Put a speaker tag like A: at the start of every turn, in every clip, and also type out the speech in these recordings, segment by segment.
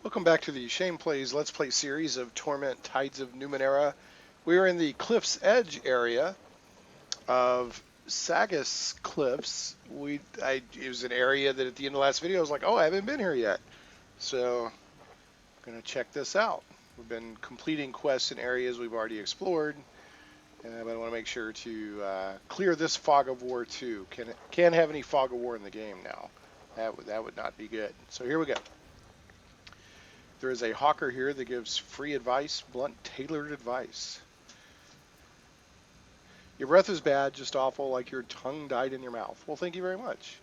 A: Welcome back to the Shane Plays Let's Play series of Torment Tides of Numenera. We are in the Cliff's Edge area of Sagus Cliffs. It was an area that at the end of the last video I was like, oh, I haven't been here yet. So I'm going to check this out. We've been completing quests in areas we've already explored, but I want to make sure to clear this fog of war too. Can't have any fog of war in the game now. That would not be good. So here we go. There is a hawker here that gives free advice, blunt, tailored advice. Your breath is bad, just awful, like your tongue died in your mouth. Well, thank you very much.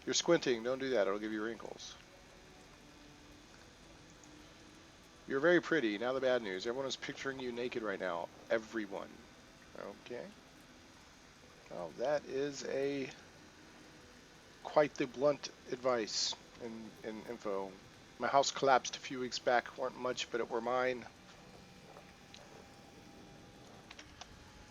A: You're squinting. Don't do that. It'll give you wrinkles. You're very pretty. Now the bad news. Everyone is picturing you naked right now. Everyone. Okay. Well, that is quite the blunt advice and info. My house collapsed a few weeks back. Weren't much, but it were mine.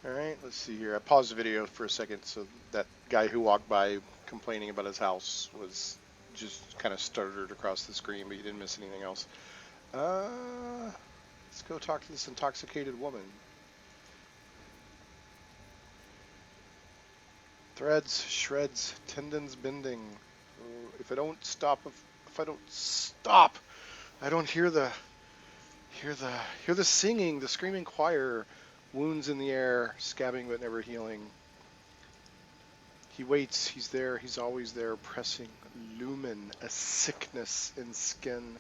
A: Alright, let's see here. I paused the video for a second so that guy who walked by complaining about his house was just kind of stuttered across the screen, but you didn't miss anything else. Let's go talk to this intoxicated woman. Threads, shreds, tendons bending. If I don't stop, I don't hear the singing, the screaming choir. Wounds in the air, scabbing but never healing. He waits, he's there, he's always there, pressing. Lumen, a sickness in skin.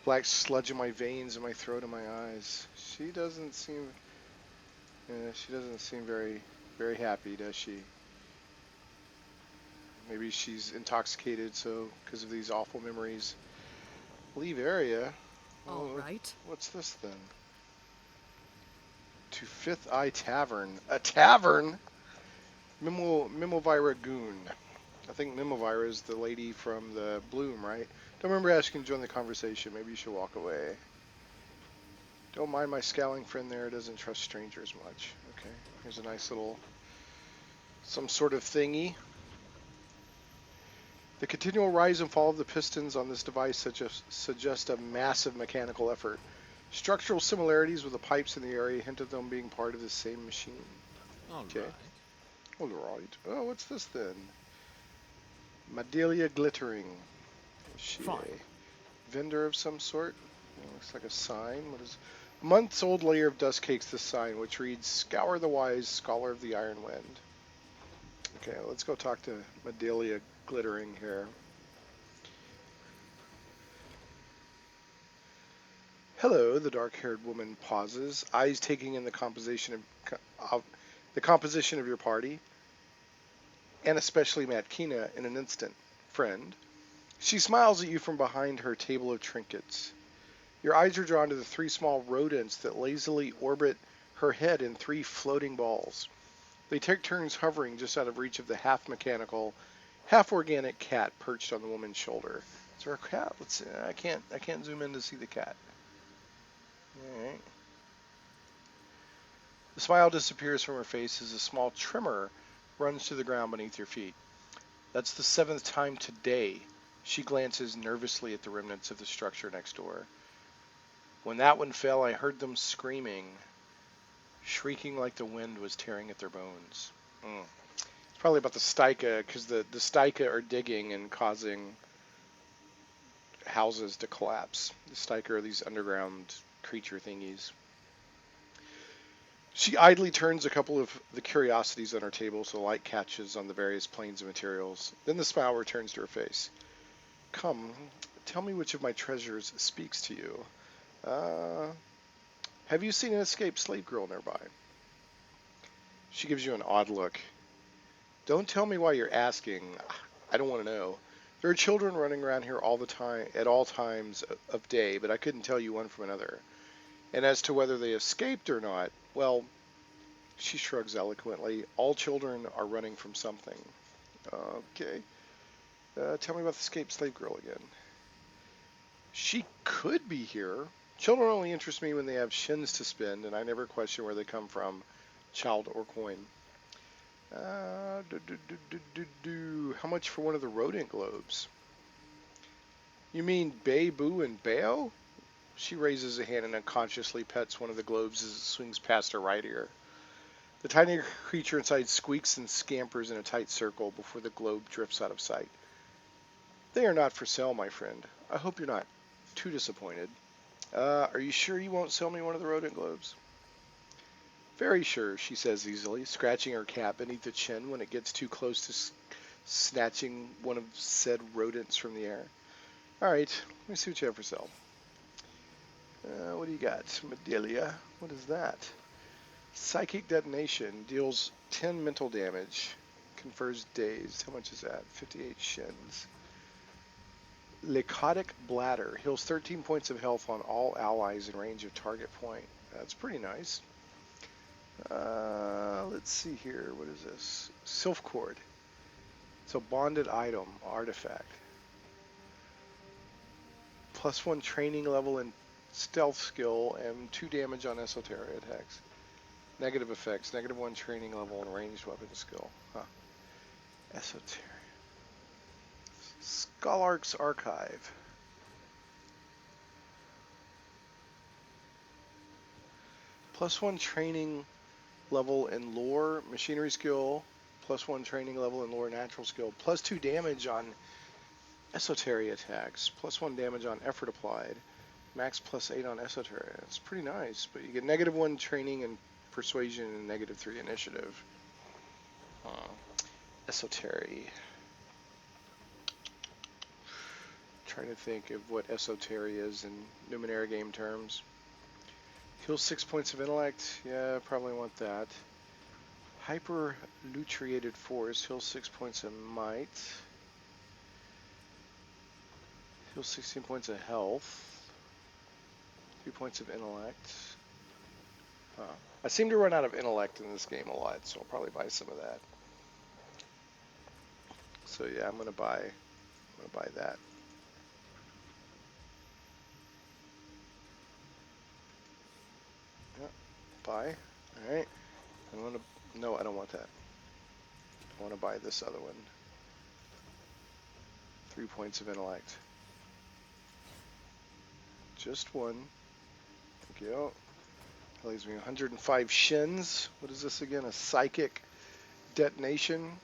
A: Black sludge in my veins, in my throat, and my eyes. She doesn't seem very, very happy, does she? Maybe she's intoxicated, so because of these awful memories. Leave area.
B: All right.
A: What's this then? To Fifth Eye Tavern. A tavern? Mimovira Goon. I think Mimovira is the lady from the Bloom, right? Don't remember asking to join the conversation. Maybe you should walk away. Don't mind my scowling friend there. Doesn't trust strangers much. Okay. Here's a nice little... some sort of thingy. The continual rise and fall of the pistons on this device suggest a massive mechanical effort. Structural similarities with the pipes in the area hint at them being part of the same machine.
B: All
A: Okay.
B: right.
A: All right. Oh, what's this then? Madelia Glittering. Is she
B: Fine.
A: a vendor of some sort? It looks like a sign. What is a month's old layer of dust cakes this sign, which reads, Scour the wise, scholar of the iron wind. Okay, let's go talk to Madelia Glittering here. Hello, the dark-haired woman pauses, eyes taking in the composition of your party, and especially Matkina in an instant. Friend. She smiles at you from behind her table of trinkets. Your eyes are drawn to the three small rodents that lazily orbit her head in three floating balls. They take turns hovering just out of reach of the half-mechanical, half-organic cat perched on the woman's shoulder. Is there a cat? Let's see. I can't zoom in to see the cat. All right. The smile disappears from her face as a small tremor runs to the ground beneath your feet. That's the 7th time today. She glances nervously at the remnants of the structure next door. When that one fell, I heard them screaming, shrieking like the wind was tearing at their bones. It's probably about the sticha, because the sticha are digging and causing houses to collapse. The sticha are these underground creature thingies. She idly turns a couple of the curiosities on her table so light catches on the various planes of materials. Then the smile returns to her face. Come, tell me which of my treasures speaks to you. Have you seen an escaped slave girl nearby? She gives you an odd look. Don't tell me why you're asking. I don't want to know. There are children running around here all the time, at all times of day, but I couldn't tell you one from another. And as to whether they escaped or not, well, she shrugs eloquently. All children are running from something. Okay. Tell me about the escaped slave girl again. She could be here. Children only interest me when they have shins to spend, and I never question where they come from, child or coin. How much for one of the rodent globes? You mean Bay, Boo, and Bayo? She raises a hand and unconsciously pets one of the globes as it swings past her right ear. The tiny creature inside squeaks and scampers in a tight circle before the globe drifts out of sight. They are not for sale, my friend. I hope you're not too disappointed. Are you sure you won't sell me one of the rodent globes? Very sure, she says easily, scratching her cap beneath the chin when it gets too close to snatching one of said rodents from the air. All right, let me see what you have for sale. What do you got? Medelia. What is that? Psychic detonation deals 10 mental damage. Confers dazed. How much is that? 58 shins. Lycotic bladder heals 13 points of health on all allies in range of target point. That's pretty nice. Let's see here. What is this? Sylph cord. It's a bonded item, artifact. +1 training level and stealth skill and 2 damage on esoteric attacks. Negative effects, -1 training level and ranged weapon skill. Huh. Esoteric. Scholark's Archive. +1 training level in lore, machinery skill, +1 training level in lore, natural skill, +2 damage on esoteric attacks, +1 damage on effort applied, max +8 on esoteric. It's pretty nice, but you get -1 training and persuasion and -3 initiative. Esoteric. Trying to think of what esoteric is in Numenera game terms. Heals 6 points of intellect. Yeah, probably want that. Hyper lutriated force. Heals 6 points of might. Heals 16 points of health. 3 points of intellect. I seem to run out of intellect in this game a lot, so I'll probably buy some of that. So yeah, I'm gonna buy that. Yep, buy. All right. No, I don't want that. I want to buy this other one. 3 points of intellect. Just one. Thank you. That leaves me 105 shins. What is this again? A psychic detonation.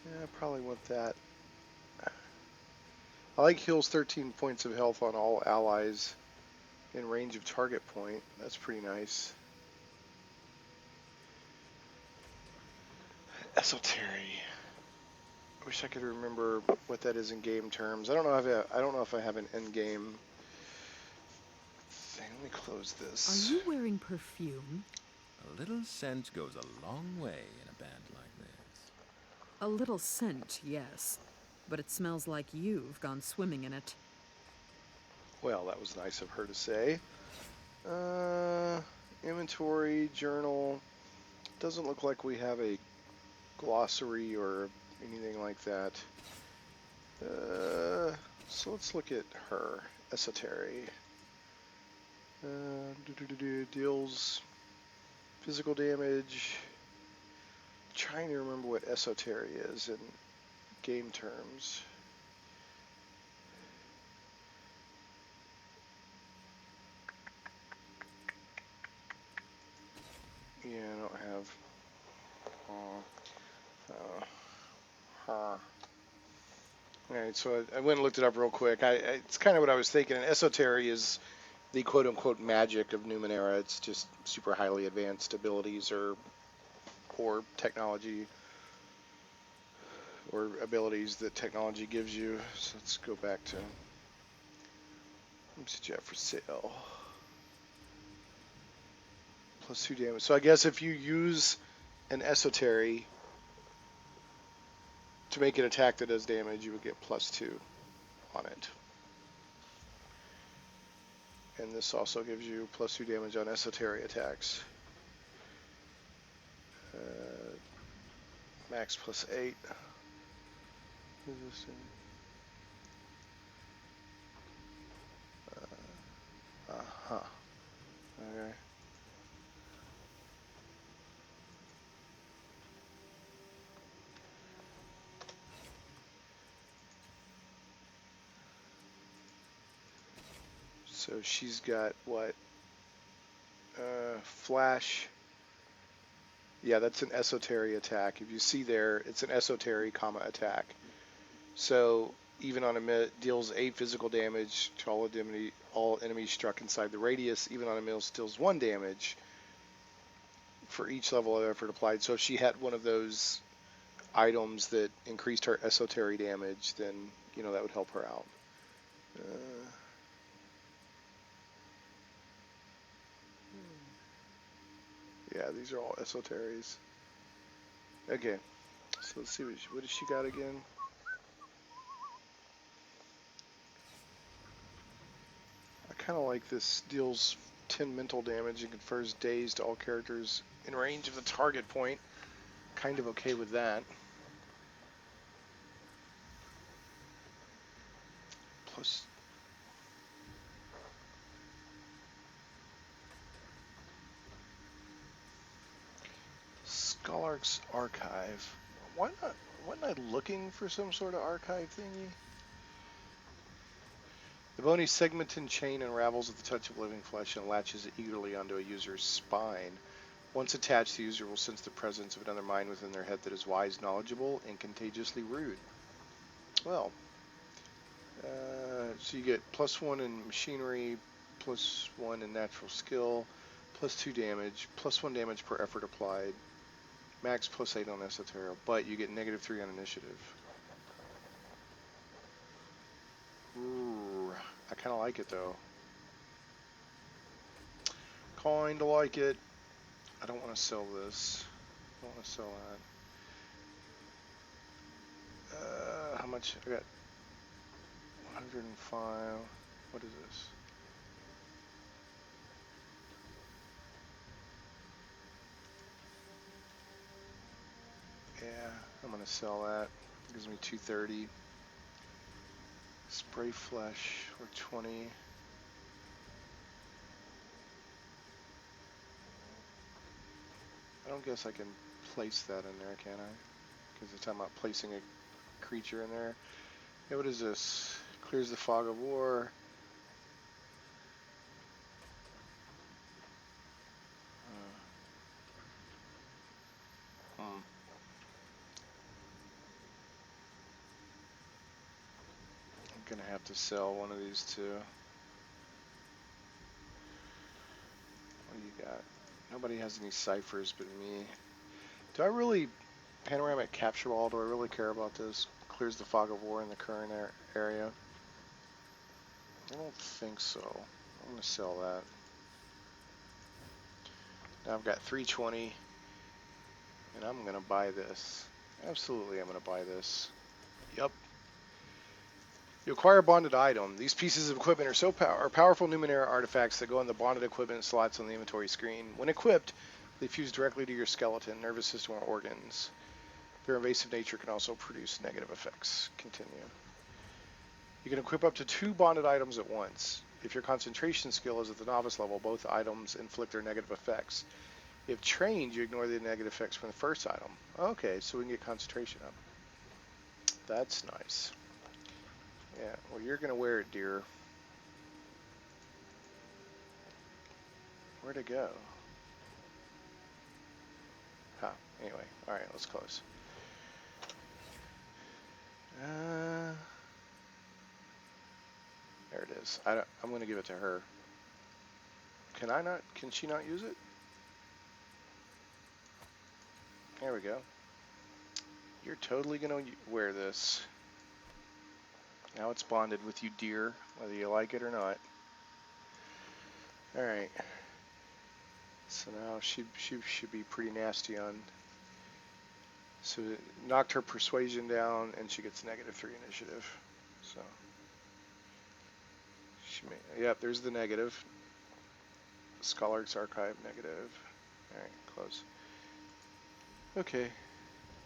A: Yeah, I probably want that. I like heals 13 points of health on all allies in range of target point. That's pretty nice. Esoteric. I wish I could remember what that is in game terms. I don't know if I have an end game thing. Let me close this.
B: Are you wearing perfume?
C: A little scent goes a long way in a band like this.
B: A little scent, yes. But it smells like you've gone swimming in it.
A: Well, that was nice of her to say. Inventory, journal. Doesn't look like we have a glossary or anything like that. So let's look at her. Esoteric. Deals physical damage. Trying to remember what esoteric is in game terms. Yeah, I don't have. Alright, so I went and looked it up real quick. It's kind of what I was thinking. And esoteric is the quote-unquote magic of Numenera. It's just super highly advanced abilities or technology or abilities that technology gives you. So let's go back to. Let me see what you have for sale. +2 damage. So I guess if you use an esoteric to make an attack that does damage, you would get +2 on it. And this also gives you +2 damage on esoteric attacks. Max +8. Okay. So she's got what? Flash. Yeah, that's an esoteric attack. If you see there, it's an esoteric comma attack. So even on a miss, deals 8 physical damage to all enemies struck inside the radius. Even on a miss, deals 1 damage for each level of effort applied. So if she had one of those items that increased her esoteric damage, then that would help her out. Yeah, these are all esoterics. Okay, so let's see what does she got again. I kind of like this. Deals 10 mental damage and confers daze to all characters in range of the target point. Kind of okay with that. Plus Scholar's Archive. Why not? Wasn't I looking for some sort of archive thingy? The bony segmented chain unravels at the touch of living flesh and latches eagerly onto a user's spine. Once attached, the user will sense the presence of another mind within their head that is wise, knowledgeable, and contagiously rude. Well, so you get +1 in machinery, +1 in natural skill, +2 damage, +1 damage per effort applied, max +8 on esoteric, but you get -3 on initiative. Ooh, I kind of like it though. Kinda like it. I don't want to sell this. I don't want to sell that. How much? I got 105. What is this? Yeah, I'm gonna sell that. It gives me 230. Spray flesh or 20. I don't guess I can place that in there, can I? Because it's talking about placing a creature in there. Yeah, what is this? Clears the fog of war. I'm gonna have to sell one of these two. What do you got? Nobody has any ciphers but me. Do I really... Panoramic capture wall, do I really care about this? Clears the fog of war in the current area. I don't think so. I'm going to sell that. Now I've got 320, and I'm going to buy this. Absolutely, I'm going to buy this. Yep. You acquire a bonded item. These pieces of equipment are powerful Numenera artifacts that go in the bonded equipment slots on the inventory screen. When equipped, they fuse directly to your skeleton, nervous system, or organs. Their invasive nature can also produce negative effects. Continue. You can equip up to 2 bonded items at once. If your concentration skill is at the novice level, both items inflict their negative effects. If trained, you ignore the negative effects from the first item. Okay, so we can get concentration up. That's nice. Yeah, well, you're going to wear it, dear. Where'd it go? Huh, anyway. Alright, let's close. There it is. I'm going to give it to her. Can I not? Can she not use it? There we go. You're totally going to wear this. Now it's bonded with you, dear, whether you like it or not. Alright. So now she should be pretty nasty on. So it knocked her persuasion down, and she gets -3 initiative. So she may, yep, there's the negative. Scholar's Archive negative. Alright, close. Okay,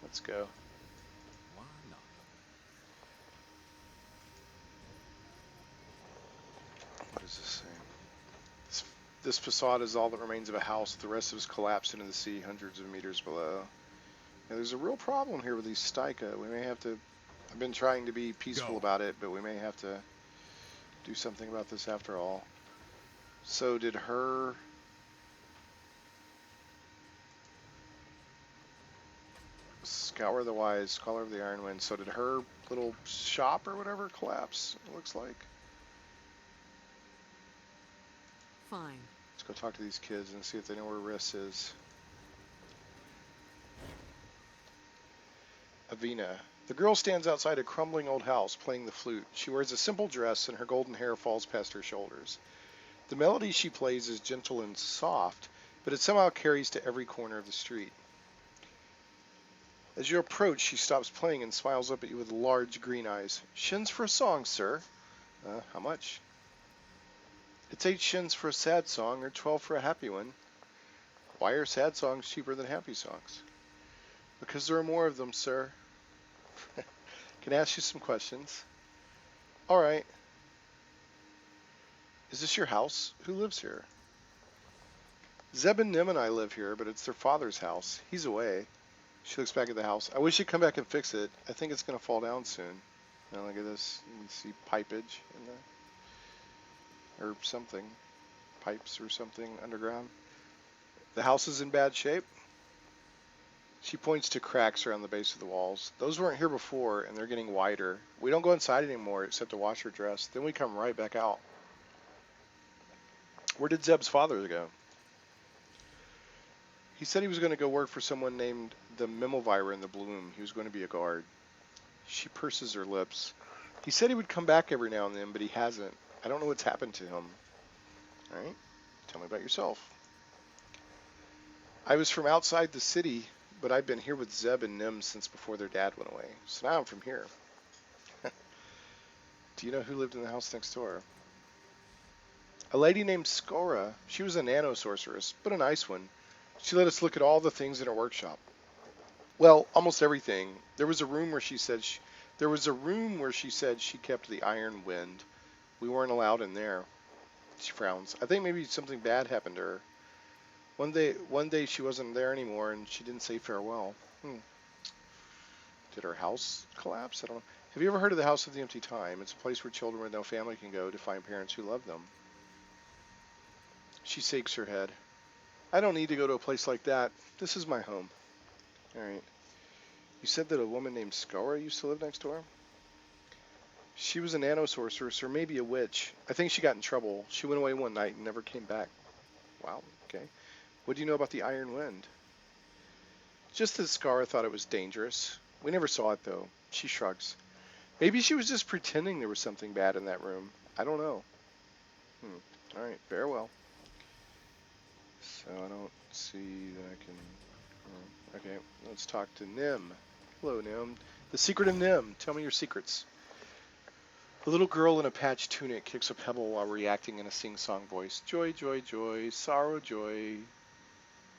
A: let's go.
C: Why not?
A: What is this saying? This facade is all that remains of a house. The rest of us collapsed into the sea hundreds of meters below. Now, there's a real problem here with these sticha. We may have to... I've been trying to be peaceful about it, but we may have to do something about this after all. So did her... Scour the Wise, Scholar of the Iron Wind. So did her little shop or whatever collapse, it looks like.
B: Fine.
A: Let's go talk to these kids and see if they know where Riss is. Avina. The girl stands outside a crumbling old house playing the flute. She wears a simple dress and her golden hair falls past her shoulders. The melody she plays is gentle and soft, but it somehow carries to every corner of the street. As you approach, she stops playing and smiles up at you with large green eyes. Shins for a song, sir. How much? It's 8 shins for a sad song or 12 for a happy one. Why are sad songs cheaper than happy songs? Because there are more of them, sir. Can I ask you some questions? All right. Is this your house? Who lives here? Zeb and Nim and I live here, but it's their father's house. He's away. She looks back at the house. I wish you'd come back and fix it. I think it's going to fall down soon. Now look at this. You can see pipage in there. Or something. Pipes or something underground. The house is in bad shape. She points to cracks around the base of the walls. Those weren't here before, and they're getting wider. We don't go inside anymore except to wash her dress. Then we come right back out. Where did Zeb's father go? He said he was going to go work for someone named the Mimulvira in the Bloom. He was going to be a guard. She purses her lips. He said he would come back every now and then, but he hasn't. I don't know what's happened to him. All right, tell me about yourself. I was from outside the city, but I've been here with Zeb and Nim since before their dad went away. So now I'm from here. Do you know who lived in the house next door? A lady named Skora. She was a nano-sorceress, but a nice one. She let us look at all the things in her workshop. Well, almost everything. There was a room where she said she kept the iron wind. We weren't allowed in there. She frowns. I think maybe something bad happened to her. One day she wasn't there anymore, and she didn't say farewell. Did her house collapse? I don't know. Have you ever heard of the House of the Empty Time? It's a place where children with no family can go to find parents who love them. She shakes her head. I don't need to go to a place like that. This is my home. All right. You said that a woman named Skora used to live next door? She was a nano-sorceress, or maybe a witch. I think she got in trouble. She went away one night and never came back. Wow, okay. What do you know about the Iron Wind? Just that Skara thought it was dangerous. We never saw it, though. She shrugs. Maybe she was just pretending there was something bad in that room. I don't know. All right, very well. So I don't see that I can... Okay, let's talk to Nim. Hello, Nim. The secret of Nim. Tell me your secrets. The little girl in a patched tunic kicks a pebble while reacting in a sing-song voice. Joy, joy, joy. Sorrow, joy.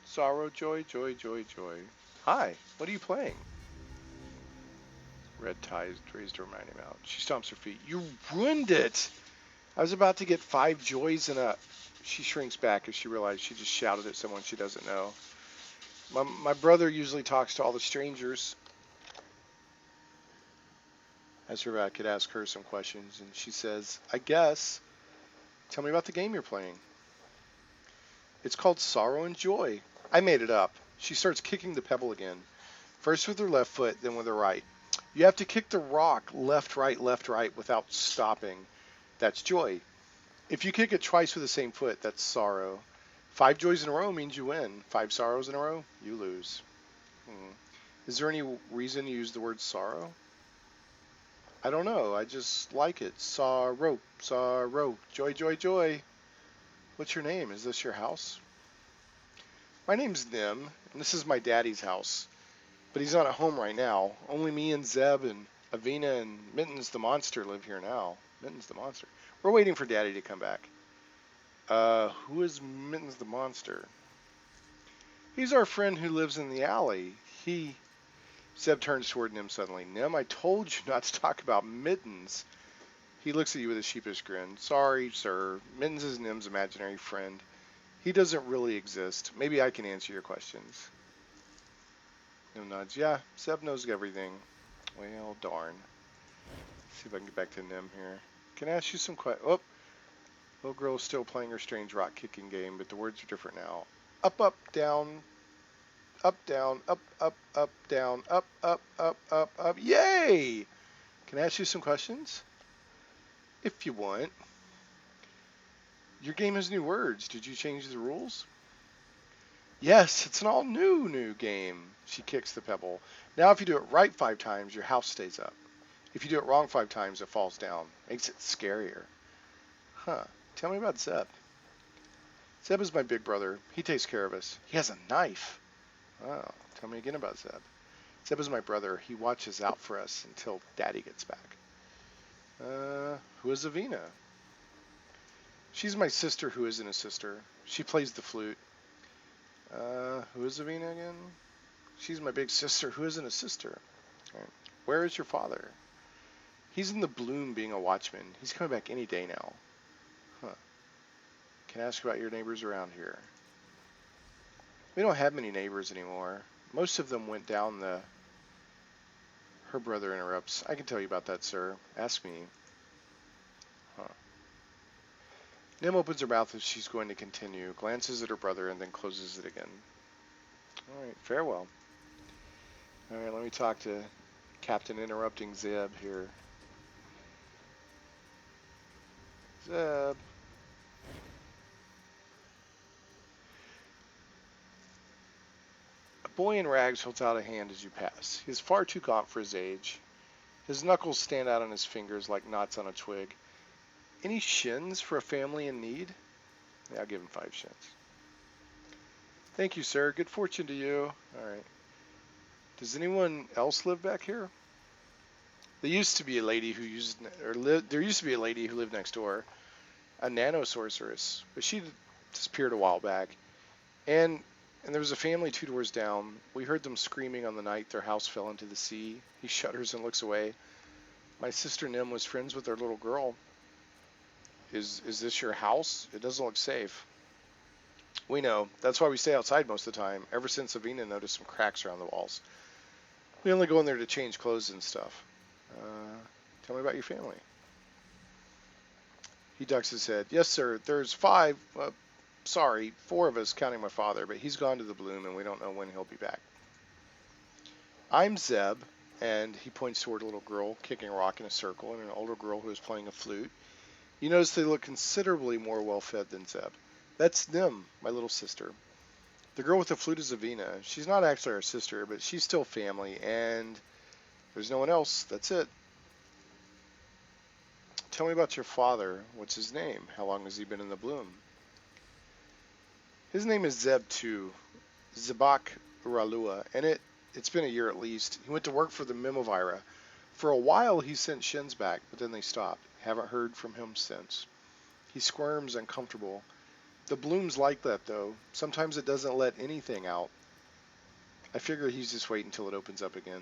A: Sorrow, joy, joy, joy, joy. Hi, what are you playing? Red ties raised her mighty mouth. She stomps her feet. You ruined it! I was about to get 5 joys in a... She shrinks back as she realizes she just shouted at someone she doesn't know. My brother usually talks to all the strangers. Ezra could ask her some questions, and she says, I guess. Tell me about the game you're playing. It's called Sorrow and Joy. I made it up. She starts kicking the pebble again. First with her left foot, then with her right. You have to kick the rock left, right, without stopping. That's joy. If you kick it twice with the same foot, that's sorrow. 5 joys in a row means you win. 5 sorrows in a row, you lose. Is there any reason you use the word sorrow? I don't know. I just like it. Sorrow, sorrow, joy, joy, joy. What's your name? Is this your house? My name's Nim, and this is my daddy's house. But he's not at home right now. Only me and Zeb and Avina and Mittens the monster live here now. Mittens the monster. We're waiting for Daddy to come back. Who is Mittens the monster? He's our friend who lives in the alley. Zeb turns toward Nim suddenly. Nim, I told you not to talk about Mittens. He looks at you with a sheepish grin. Sorry, sir. Mittens is Nim's imaginary friend. He doesn't really exist. Maybe I can answer your questions. Nim nods. Yeah, Zeb knows everything. Well, darn. Let's see if I can get back to Nim here. Can I ask you some questions? Oh, Little girl is still playing her strange rock kicking game, but the words are different now. Up, up, down, up, down, up, down, up. Yay! Can I ask you some questions? If you want. Your game has new words. Did you change the rules? Yes, it's an all new game. She kicks the pebble. Now if you do it right 5 times, your house stays up. If you do it wrong 5 times, it falls down. Makes it scarier. Huh. Tell me about Zeb. Zeb is my big brother. He takes care of us. He has a knife. Oh, tell me again about Zeb. Zeb is my brother. He watches out for us until Daddy gets back. Who is Avina? She's my sister who isn't a sister. She plays the flute. Who is Avina again? She's my big sister who isn't a sister. Right. Where is your father? He's in the bloom being a watchman. He's coming back any day now. Huh. Can I ask about your neighbors around here? We don't have many neighbors anymore. Most of them went down the... Her brother interrupts. I can tell you about that, sir. Ask me. Huh. Nim opens her mouth as she's going to continue, glances at her brother, and then closes it again. All right, farewell. All right, let me talk to Captain Interrupting Zeb here. Zeb. A boy in rags holds out a hand as you pass. He is far too gaunt for his age. His knuckles stand out on his fingers like knots on a twig. Any shins for a family in need? Yeah, I'll give him 5 shins. Thank you, sir. Good fortune to you. All right. Does anyone else live back here? There used to be a lady who lived next door, a nano sorceress, but she disappeared a while back. And there was a family 2 doors down. We heard them screaming on the night their house fell into the sea. He shudders and looks away. My sister Nim was friends with their little girl. Is this your house? It doesn't look safe. We know. That's why we stay outside most of the time, ever since Avina noticed some cracks around the walls. We only go in there to change clothes and stuff. Tell me about your family. He ducks his head. Yes, sir. There's 4 of us, counting my father, but he's gone to the bloom and we don't know when he'll be back. I'm Zeb, and he points toward a little girl kicking a rock in a circle and an older girl who is playing a flute. You notice they look considerably more well-fed than Zeb. That's Nim, my little sister. The girl with the flute is Avina. She's not actually our sister, but she's still family, and there's no one else. That's it. Tell me about your father. What's his name? How long has he been in the bloom? His name is Zeb too. Zebak Uralua, and it's been a year at least. He went to work for the Mimovira. For a while he sent shins back, but then they stopped. Haven't heard from him since. He squirms uncomfortable. The bloom's like that, though. Sometimes it doesn't let anything out. I figure he's just waiting until it opens up again.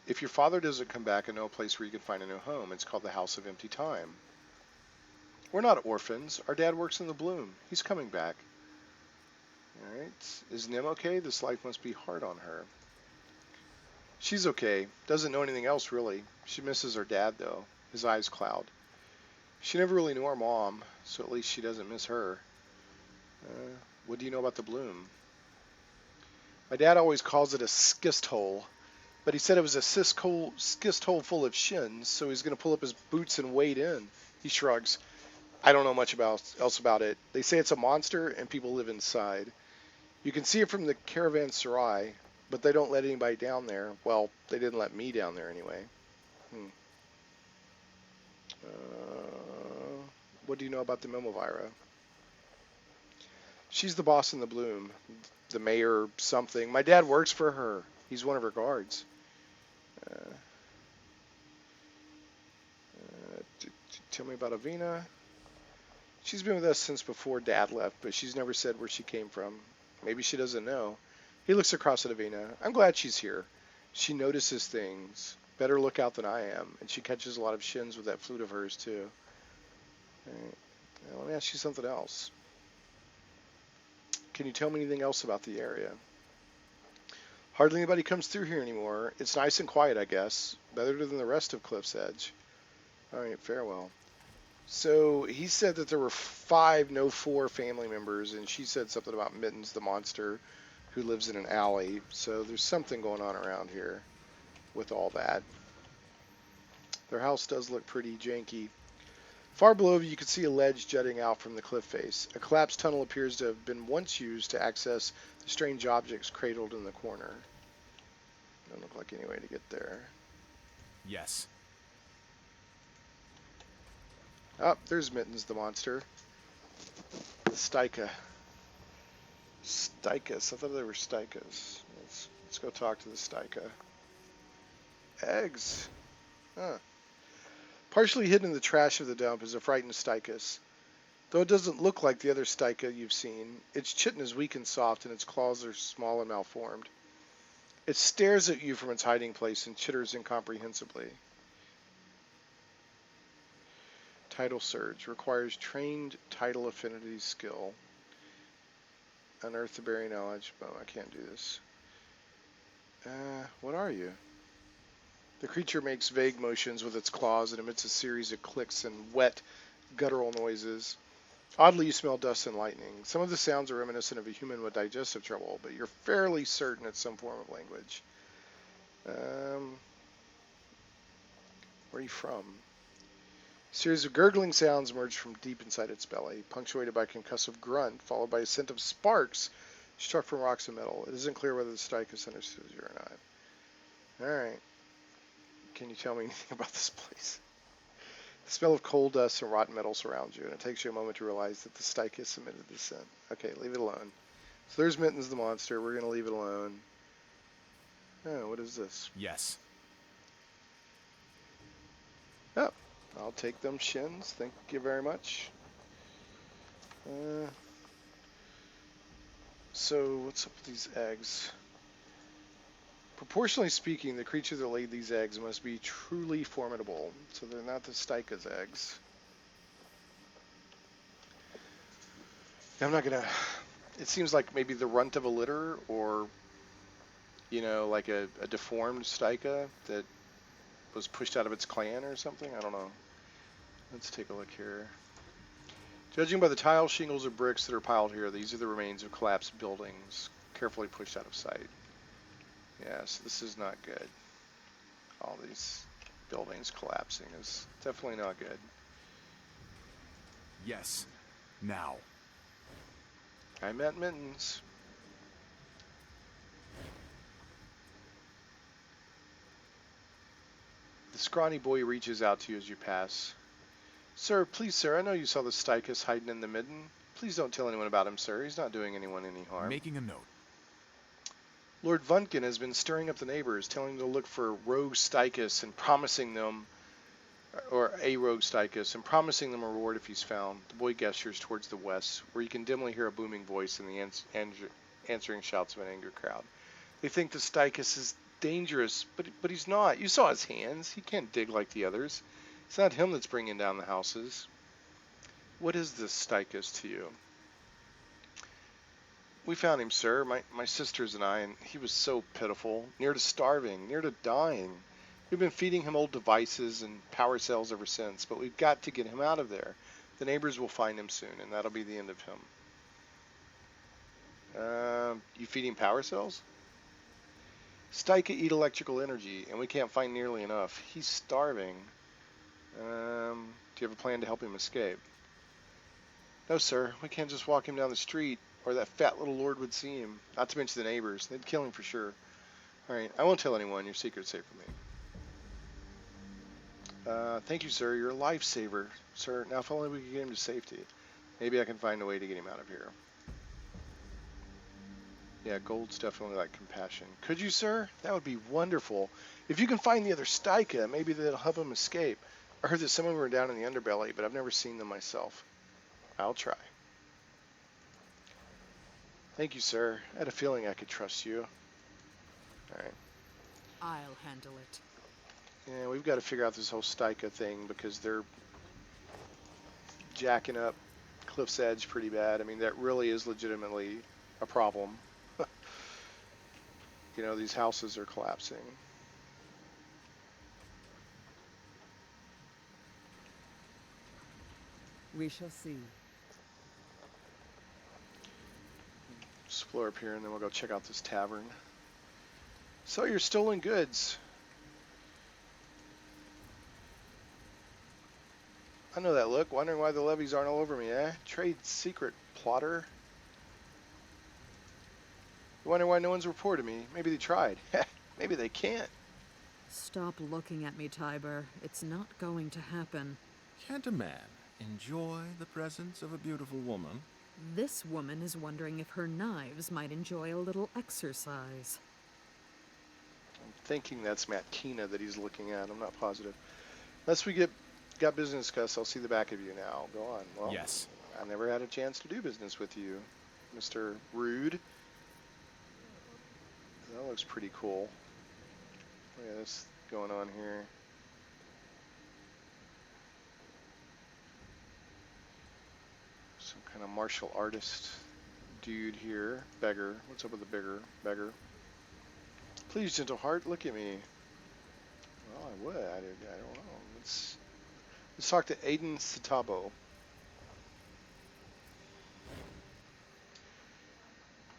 A: If your father doesn't come back, I know a place where you can find a new home. It's called the House of Empty Time. We're not orphans. Our dad works in the bloom. He's coming back. All right. Is Nim okay? This life must be hard on her. She's okay. Doesn't know anything else, really. She misses her dad, though. His eyes cloud. She never really knew our mom, so at least she doesn't miss her. What do you know about the bloom? My dad always calls it a schist hole, but he said it was a schist hole full of shins, so he's going to pull up his boots and wade in. He shrugs. I don't know much else about it. They say it's a monster and people live inside. You can see it from the caravanserai, but they don't let anybody down there. Well, they didn't let me down there anyway. What do you know about the Mimovira? She's the boss in the bloom. The mayor something. My dad works for her. He's one of her guards. Tell me about Avina. She's been with us since before Dad left, but she's never said where she came from. Maybe she doesn't know. He looks across at Avina. I'm glad she's here. She notices things. Better lookout than I am. And she catches a lot of shins with that flute of hers, too. Right. Now, let me ask you something else. Can you tell me anything else about the area? Hardly anybody comes through here anymore. It's nice and quiet, I guess. Better than the rest of Cliff's Edge. All right, farewell. So he said that there were 5, no 4 family members, and she said something about Mittens the monster who lives in an alley. So there's something going on around here with all that. Their house does look pretty janky. Far below you can see a ledge jutting out from the cliff face. A collapsed tunnel appears to have been once used to access the strange objects cradled in the corner. Doesn't look like any way to get there.
D: Yes.
A: Oh, there's Mittens the monster. The Stika. Stichus. I thought they were Stikas. Let's go talk to the Stika. Eggs. Huh. Partially hidden in the trash of the dump is a frightened Stichus. Though it doesn't look like the other Stika you've seen, its chitin is weak and soft and its claws are small and malformed. It stares at you from its hiding place and chitters incomprehensibly. Tidal Surge requires trained tidal affinity skill. Unearth the buried knowledge. Oh, I can't do this. What are you? The creature makes vague motions with its claws and emits a series of clicks and wet, guttural noises. Oddly, you smell dust and lightning. Some of the sounds are reminiscent of a human with digestive trouble, but you're fairly certain it's some form of language. Where are you from? A series of gurgling sounds emerge from deep inside its belly, punctuated by a concussive grunt, followed by a scent of sparks struck from rocks and metal. It isn't clear whether the Stichus understands you or not. Alright. Can you tell me anything about this place? The smell of coal dust and rotten metal surrounds you, and it takes you a moment to realize that the Stichus emitted the scent. Okay, leave it alone. So there's Mittens the monster. We're going to leave it alone. Oh, what is this?
D: Yes.
A: Oh, I'll take them shins. Thank you very much. So what's up with these eggs? Proportionally speaking, the creature that laid these eggs must be truly formidable. So they're not the Stika's eggs. I'm not gonna... It seems like maybe the runt of a litter, or, you know, like a deformed Stika that was pushed out of its clan or something. I don't know. Let's take a look here. Judging by the tile, shingles, or bricks that are piled here, these are the remains of collapsed buildings, carefully pushed out of sight. Yeah, so this is not good. All these buildings collapsing is definitely not good.
D: Yes. Now.
A: I met Mittens. The scrawny boy reaches out to you as you pass. Sir, please, sir, I know you saw the Stichus hiding in the midden. Please don't tell anyone about him, sir. He's not doing anyone any harm.
D: Making a note.
A: Lord Vunkin has been stirring up the neighbors, telling them to look for rogue Stichus and promising them, or a rogue Stichus, and promising them a reward if he's found. The boy gestures towards the west, where you can dimly hear a booming voice and the answering shouts of an angry crowd. They think the Stichus is dangerous, but he's not. You saw his hands. He can't dig like the others. It's not him that's bringing down the houses. What is this Stichus to you? We found him, sir, my sisters and I, and he was so pitiful, near to starving, near to dying. We've been feeding him old devices and power cells ever since, but we've got to get him out of there. The neighbors will find him soon, and that'll be the end of him. You feeding power cells? Stika eat electrical energy, and we can't find nearly enough. He's starving. Do you have a plan to help him escape? No, sir. We can't just walk him down the street, or that fat little lord would see him. Not to mention the neighbors. They'd kill him for sure. Alright, I won't tell anyone. Your secret's safe for me. Thank you, sir. You're a lifesaver. Sir, now if only we could get him to safety. Maybe I can find a way to get him out of here. Yeah, gold's definitely like compassion. Could you, sir? That would be wonderful. If you can find the other Stika, maybe that'll help him escape. I heard that some of them were down in the underbelly, but I've never seen them myself. I'll try. Thank you, sir. I had a feeling I could trust you. Alright.
B: I'll handle it.
A: Yeah, we've got to figure out this whole Stika thing because they're jacking up Cliff's Edge pretty bad. I mean, that really is legitimately a problem. You know, these houses are collapsing.
B: We shall see.
A: Explore up here, and then we'll go check out this tavern. Sell your stolen goods. I know that look. Wondering why the levies aren't all over me, eh? Trade secret, plotter. Wonder why no one's reported me. Maybe they tried. Maybe they can't.
B: Stop looking at me, Tiber. It's not going to happen.
C: Can't a man enjoy the presence of a beautiful woman?
B: This woman is wondering if her knives might enjoy a little exercise.
A: I'm thinking that's Matt Tina that he's looking at. I'm not positive. Unless we got business, Gus, I'll see the back of you now. Go on. Well,
D: Yes.
A: I never had a chance to do business with you, Mr. Rude. That looks pretty cool. Look at this going on here. Some kind of martial artist dude here. Beggar. What's up with the beggar? Please, gentle heart, look at me. Well, I would. I don't know. Let's talk to Aiden Satabo.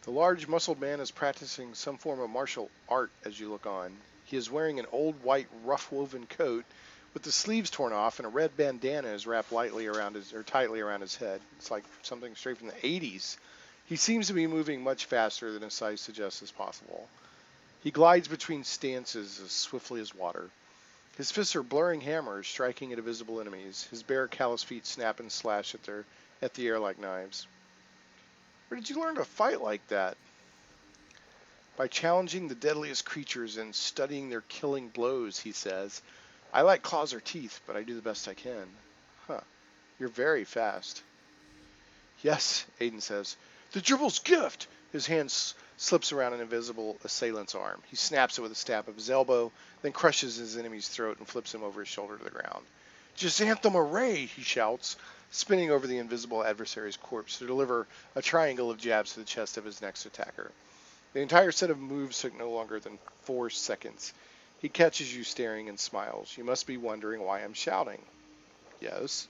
A: The large, muscled man is practicing some form of martial art as you look on. He is wearing an old white, rough-woven coat with the sleeves torn off, and a red bandana is wrapped tightly around his head. It's like something straight from the 80s. He seems to be moving much faster than his size suggests as possible. He glides between stances as swiftly as water. His fists are blurring hammers, striking at invisible enemies. His bare, callous feet snap and slash at the air like knives. Where did you learn to fight like that? By challenging the deadliest creatures and studying their killing blows, he says. I lack claws or teeth, but I do the best I can. Huh. You're very fast. Yes, Aiden says. The dribble's gift! His hand slips around an invisible assailant's arm. He snaps it with a stab of his elbow, then crushes his enemy's throat and flips him over his shoulder to the ground. Chrysanthemum array, he shouts, spinning over the invisible adversary's corpse to deliver a triangle of jabs to the chest of his next attacker. The entire set of moves took no longer than 4 seconds. He catches you staring and smiles. You must be wondering why I'm shouting. Yes.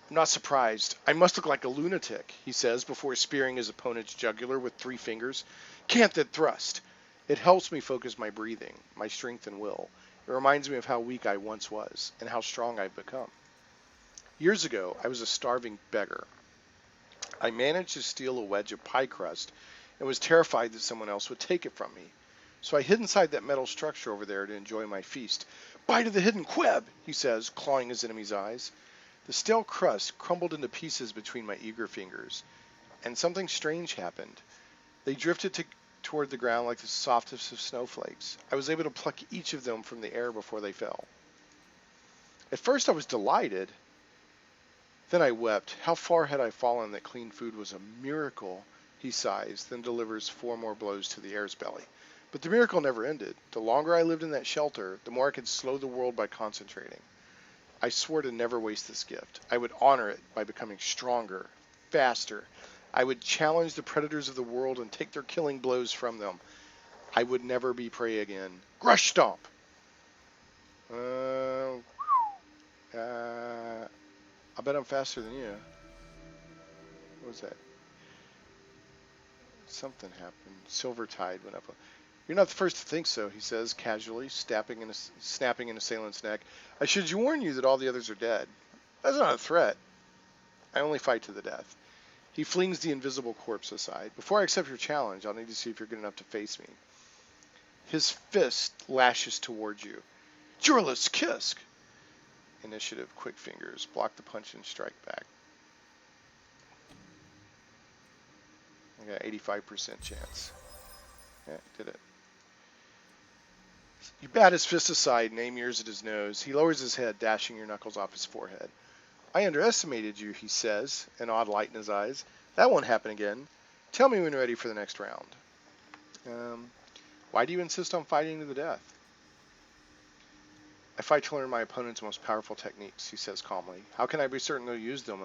A: I'm not surprised. I must look like a lunatic, he says before spearing his opponent's jugular with 3 fingers. Canted thrust. It helps me focus my breathing, my strength and will. It reminds me of how weak I once was and how strong I've become. Years ago, I was a starving beggar. I managed to steal a wedge of pie crust and was terrified that someone else would take it from me. So I hid inside that metal structure over there to enjoy my feast. Bite of the hidden queb, he says, clawing his enemy's eyes. The stale crust crumbled into pieces between my eager fingers, and something strange happened. They drifted toward the ground like the softest of snowflakes. I was able to pluck each of them from the air before they fell. At first I was delighted. Then I wept. How far had I fallen that clean food was a miracle, he sighs, then delivers 4 more blows to the air's belly. But the miracle never ended. The longer I lived in that shelter, the more I could slow the world by concentrating. I swore to never waste this gift. I would honor it by becoming stronger, faster. I would challenge the predators of the world and take their killing blows from them. I would never be prey again. Grush stomp! I bet I'm faster than you. What was that? Something happened. Silvertide went up. You're not the first to think so, he says, casually, snapping an assailant's neck. I should warn you that all the others are dead. That's not a threat. I only fight to the death. He flings the invisible corpse aside. Before I accept your challenge, I'll need to see if you're good enough to face me. His fist lashes towards you. Jurlus Kisk! Initiative, quick fingers. Block the punch and strike back. I got 85% chance. Yeah, did it. You bat his fist aside and aim yours at his nose. He lowers his head, dashing your knuckles off his forehead. I underestimated you, he says, an odd light in his eyes. That won't happen again. Tell me when you're ready for the next round. Why do you insist on fighting to the death? I fight to learn my opponent's most powerful techniques, he says calmly. How can I be certain they'll use them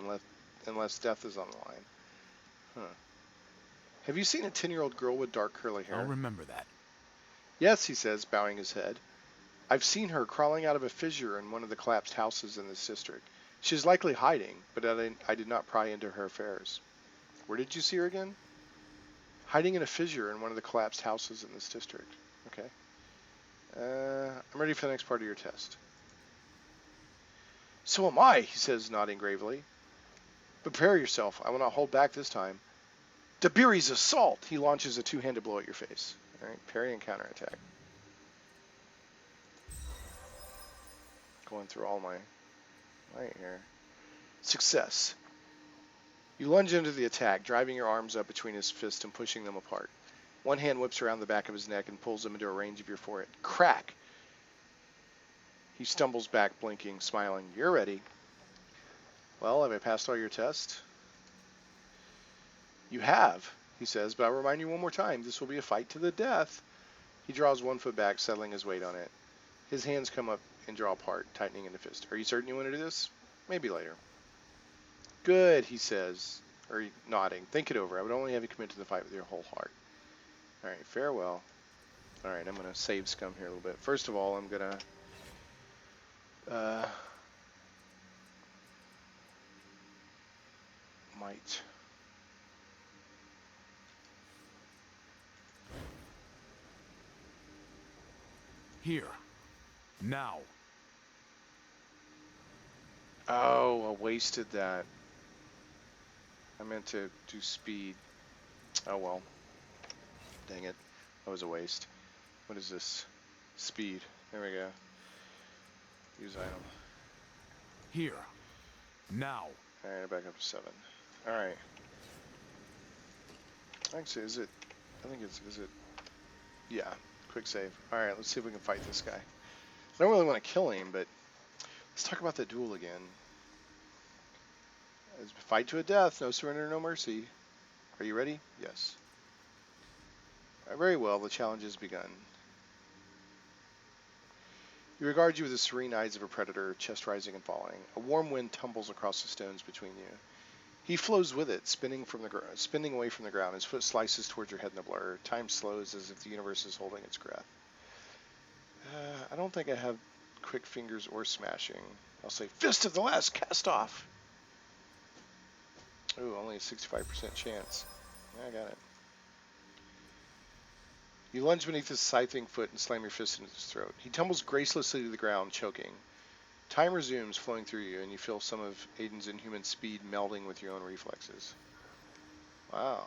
A: unless death is on the line? Huh. Have you seen a 10-year-old girl with dark curly hair?
D: I'll remember that.
A: Yes, he says, bowing his head. I've seen her crawling out of a fissure in one of the collapsed houses in this district. She's likely hiding, but I did not pry into her affairs. Where did you see her again? Hiding in a fissure in one of the collapsed houses in this district. Okay. I'm ready for the next part of your test. So am I, he says, nodding gravely. Prepare yourself. I will not hold back this time. Dabiri's assault! He launches a two-handed blow at your face. All right, parry and counterattack. Going through all my right here. Success. You lunge into the attack, driving your arms up between his fists and pushing them apart. One hand whips around the back of his neck and pulls him into a range of your forehead. Crack! He stumbles back, blinking, smiling. You're ready. Well, have I passed all your tests? You have, he says, but I'll remind you one more time, this will be a fight to the death. He draws 1 foot back, settling his weight on it. His hands come up and draw apart, tightening into fist. Are you certain you want to do this? Maybe later. Good, he says, or nodding. Think it over. I would only have you commit to the fight with your whole heart. All right, farewell. All right, I'm going to save scum here a little bit. First of all, I'm going to might.
D: Here. Now.
A: Oh, I wasted that. I meant to do speed. Oh well. Dang it. That was a waste. What is this? Speed. There we go. Use item.
D: Here. Now.
A: Alright, back up to 7. Alright. Actually, is it... I think it's... Is it... Yeah. Quick save. Alright, let's see if we can fight this guy. I don't really want to kill him, but... Let's talk about the duel again. It's a fight to a death. No surrender, no mercy. Are you ready? Yes. Very well. The challenge has begun. He regards you with the serene eyes of a predator, chest rising and falling. A warm wind tumbles across the stones between you. He flows with it, spinning away from the ground. His foot slices towards your head in the blur. Time slows as if the universe is holding its breath. I don't think I have quick fingers or smashing. I'll say fist of the last cast off. Ooh, only a 65% chance. Yeah, I got it. You lunge beneath his scything foot and slam your fist into his throat. He tumbles gracelessly to the ground, choking. Time resumes, flowing through you, and you feel some of Aiden's inhuman speed melding with your own reflexes. Wow.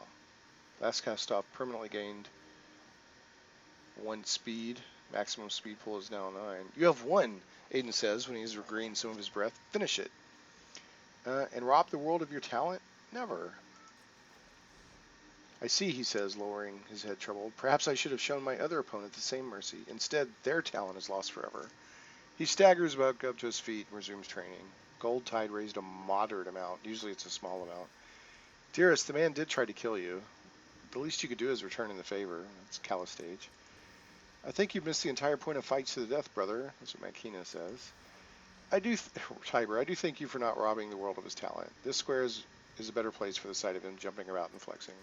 A: Last cast off permanently gained 1 speed. Maximum speed pool is now 9. You have 1, Aiden says when he has regained some of his breath. Finish it. And rob the world of your talent? Never. I see, he says, lowering his head troubled. Perhaps I should have shown my other opponent the same mercy. Instead, their talent is lost forever. He staggers back up to his feet and resumes training. Gold Tide raised a moderate amount. Usually it's a small amount. Dearest, the man did try to kill you. The least you could do is return in the favor. That's Calistage. I think you've missed the entire point of fights to the death, brother. That's what Makina says. Tiber, I do thank you for not robbing the world of his talent. This square is a better place for the sight of him jumping around and flexing.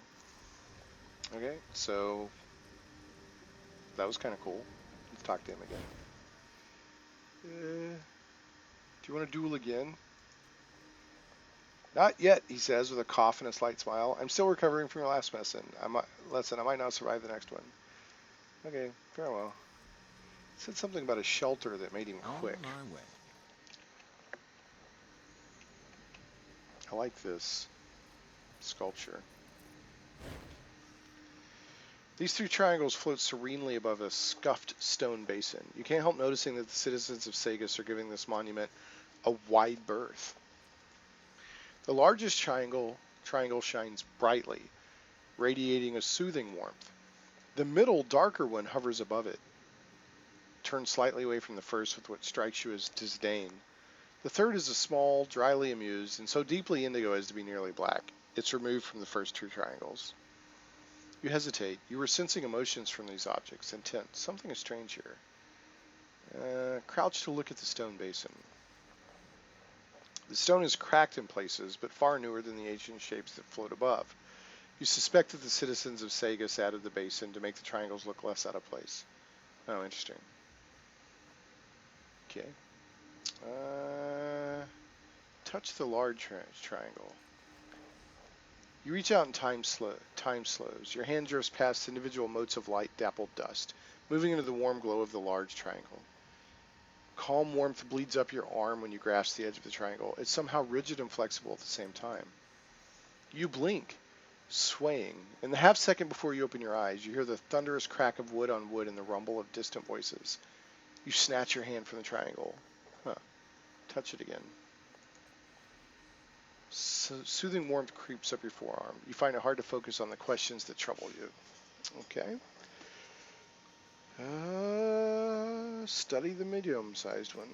A: Okay, so that was kind of cool. Let's talk to him again. Do you want to duel again? Not yet, he says with a cough and a slight smile. I'm still recovering from your last lesson. I might not survive the next one. Okay, farewell. He said something about a shelter that made him quick.
C: On my way.
A: I like this sculpture. These 3 triangles float serenely above a scuffed stone basin. You can't help noticing that the citizens of Sagus are giving this monument a wide berth. The largest triangle shines brightly, radiating a soothing warmth. The middle, darker one hovers above it, turned slightly away from the first with what strikes you as disdain. The third is a small, dryly amused, and so deeply indigo as to be nearly black. It's removed from the first 2 triangles. You hesitate. You were sensing emotions from these objects, intent. Something is strange here. Crouch to look at the stone basin. The stone is cracked in places, but far newer than the ancient shapes that float above. You suspect that the citizens of Sagus added the basin to make the triangles look less out of place. Oh, interesting. Okay. touch the large triangle. You reach out and time slows. Your hand drifts past individual motes of light dappled dust, moving into the warm glow of the large triangle. Calm warmth bleeds up your arm when you grasp the edge of the triangle. It's somehow rigid and flexible at the same time. You blink, swaying. In the half second before you open your eyes, you hear the thunderous crack of wood on wood and the rumble of distant voices. You snatch your hand from the triangle. Touch it again. Soothing warmth creeps up your forearm. You find it hard to focus on the questions that trouble you. Okay. Study the medium-sized one.